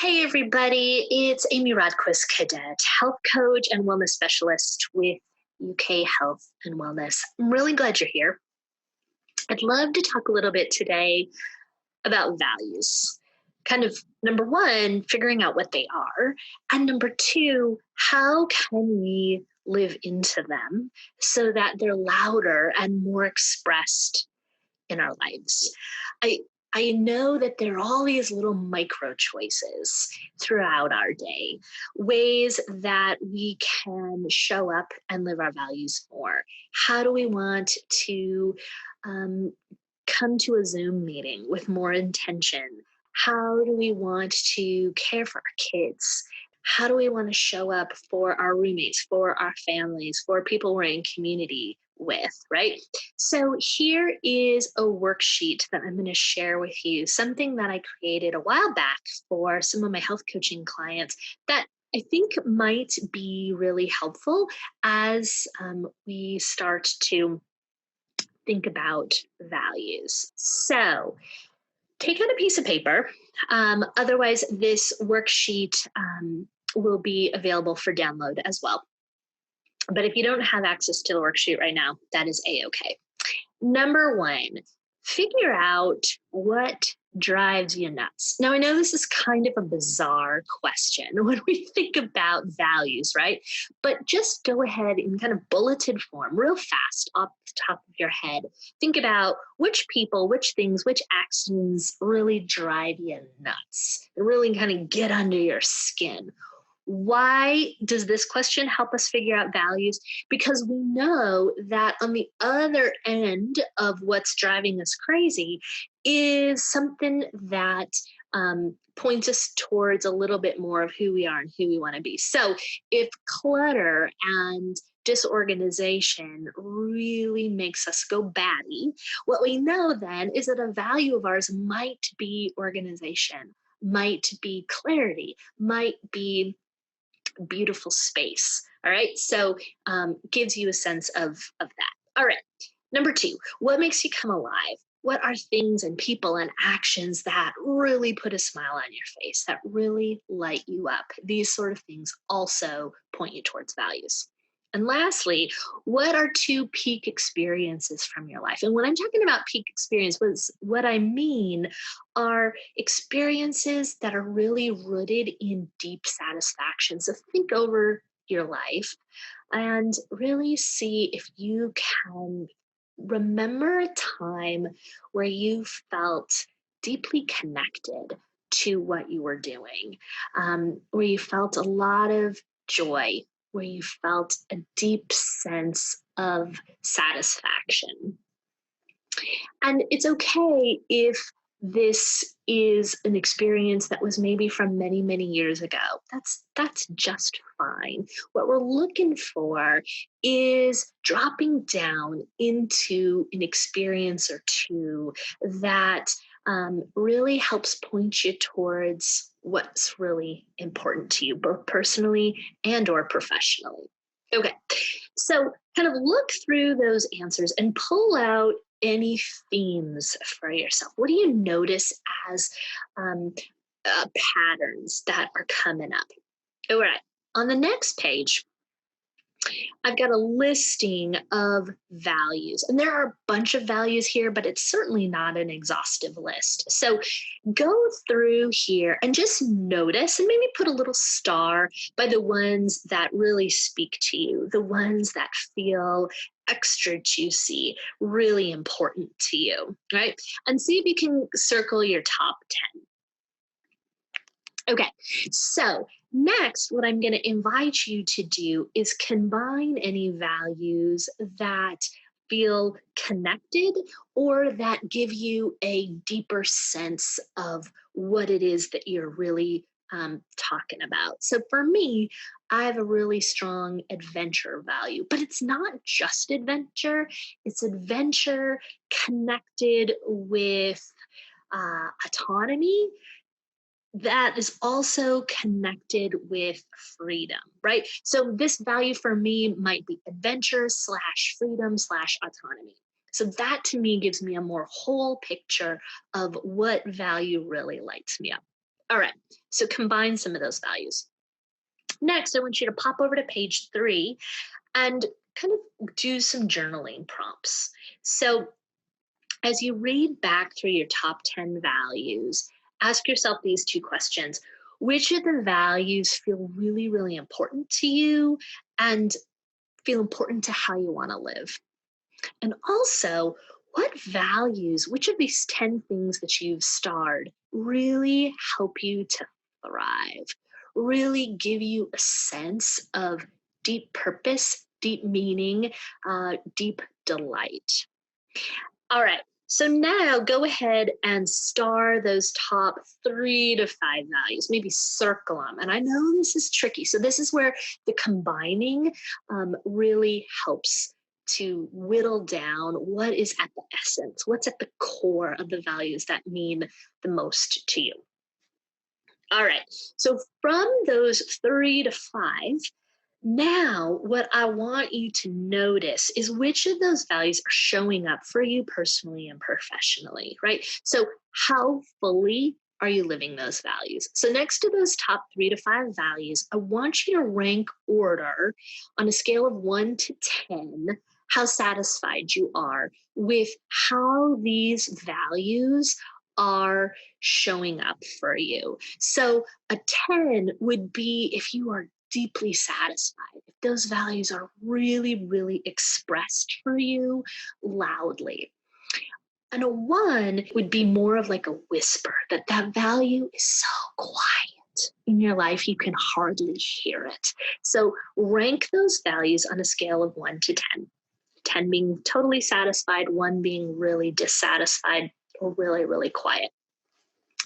Hey, everybody, it's Amy Rodquist-Kodet, health coach and wellness specialist with UK Health and Wellness. I'm really glad you're here. I'd love to talk a little bit today about values. Kind of number one, figuring out what they are. And number two, how can we live into them so that they're louder and more expressed in our lives. I I know that there are all these little micro choices throughout our day, ways that we can show up and live our values more. How do we want to um, come to a Zoom meeting with more intention? How do we want to care for our kids? How do we want to show up for our roommates, for our families, for people we're in community with, right? So here is a worksheet that I'm going to share with you, something that I created a while back for some of my health coaching clients that I think might be really helpful as we start to think about values. So take out a piece of paper. Otherwise, this worksheet will be available for download as well. But if you don't have access to the worksheet right now, that is A-okay. Number one, figure out what drives you nuts. Now, I know this is kind of a bizarre question when we think about values, right? But just go ahead in kind of bulleted form, real fast off the top of your head. Think about which people, which things, which actions really drive you nuts, and really kind of get under your skin. Why does this question help us figure out values? Because we know that on the other end of what's driving us crazy is something that points us towards a little bit more of who we are and who we want to be. So if clutter and disorganization really makes us go batty, what we know then is that a value of ours might be organization, might be clarity, might be beautiful space. All right. So gives you a sense of that. All right. Number two, what makes you come alive? What are things and people and actions that really put a smile on your face, that really light you up? These sort of things also point you towards values. And lastly, what are two peak experiences from your life? And when I'm talking about peak experience, what I mean are experiences that are really rooted in deep satisfaction. So think over your life and really see if you can remember a time where you felt deeply connected to what you were doing, where you felt a lot of joy, where you felt a deep sense of satisfaction. And it's okay if this is an experience that was maybe from many, many years ago. That's just fine. What we're looking for is dropping down into an experience or two that really helps point you towards what's really important to you, both personally and or professionally. Okay, so kind of look through those answers and pull out any themes for yourself. What do you notice as patterns that are coming up? All right, on the next page, I've got a listing of values, and there are a bunch of values here, but it's certainly not an exhaustive list. So go through here and just notice and maybe put a little star by the ones that really speak to you, the ones that feel extra juicy, really important to you, right? And see if you can circle your top 10. Okay, so next, what I'm going to invite you to do is combine any values that feel connected or that give you a deeper sense of what it is that you're really talking about. So for me, I have a really strong adventure value, but it's not just adventure, it's adventure connected with autonomy that is also connected with freedom, right? So this value for me might be adventure slash freedom slash autonomy. So that to me gives me a more whole picture of what value really lights me up. All right, so combine some of those values. Next, I want you to pop over to page 3 and kind of do some journaling prompts. So, as you read back through your top 10 values, ask yourself these 2 questions. Which of the values feel really, really important to you and feel important to how you want to live? And also, what values, which of these 10 things that you've starred really help you to thrive, really give you a sense of deep purpose, deep meaning, deep delight? All right. So now go ahead and star those top 3 to 5 values, maybe circle them. And I know this is tricky. So this is where the combining really helps to whittle down what is at the essence, what's at the core of the values that mean the most to you. All right. So from those 3 to 5, now, what I want you to notice is which of those values are showing up for you personally and professionally, right? So, how fully are you living those values? So, next to those top 3 to 5 values, I want you to rank order on a scale of 1 to 10 how satisfied you are with how these values are showing up for you. So, a 10 would be if you are deeply satisfied, if those values are really, really expressed for you loudly. And a 1 would be more of like a whisper, that that value is so quiet in your life, you can hardly hear it. So rank those values on a scale of 1 to 10. 10 being totally satisfied, 1 being really dissatisfied or really, really quiet.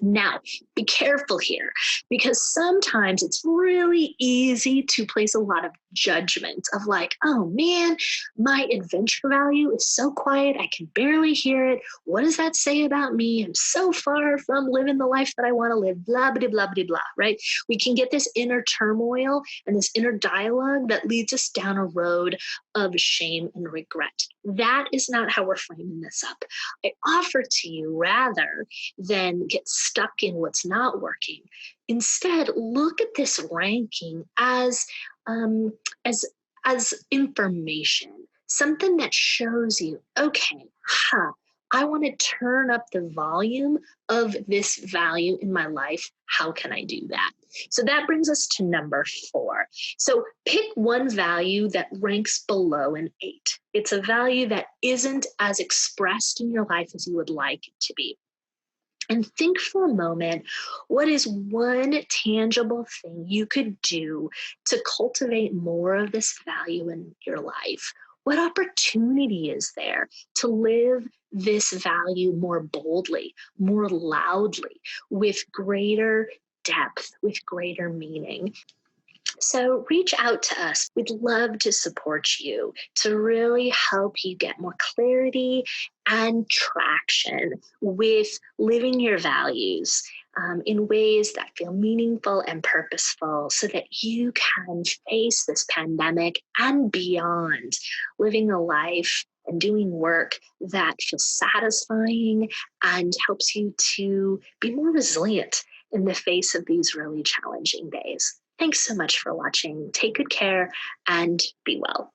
Now, be careful here because sometimes it's really easy to place a lot of judgment of like, oh man, my adventure value is so quiet. I can barely hear it. What does that say about me? I'm so far from living the life that I want to live, blah, blah, blah, blah, blah, right? We can get this inner turmoil and this inner dialogue that leads us down a road of shame and regret. That is not how we're framing this up. I offer to you rather than get stuck in what's not working. Instead, look at this ranking um, as as information, something that shows you, okay, I want to turn up the volume of this value in my life. How can I do that? So that brings us to number 4. So pick one value that ranks below an 8. It's a value that isn't as expressed in your life as you would like it to be. And think for a moment, what is one tangible thing you could do to cultivate more of this value in your life? What opportunity is there to live this value more boldly, more loudly, with greater depth, with greater meaning? So reach out to us. We'd love to support you to really help you get more clarity and traction with living your values in ways that feel meaningful and purposeful so that you can face this pandemic and beyond, living a life and doing work that feels satisfying and helps you to be more resilient in the face of these really challenging days. Thanks so much for watching. Take good care and be well.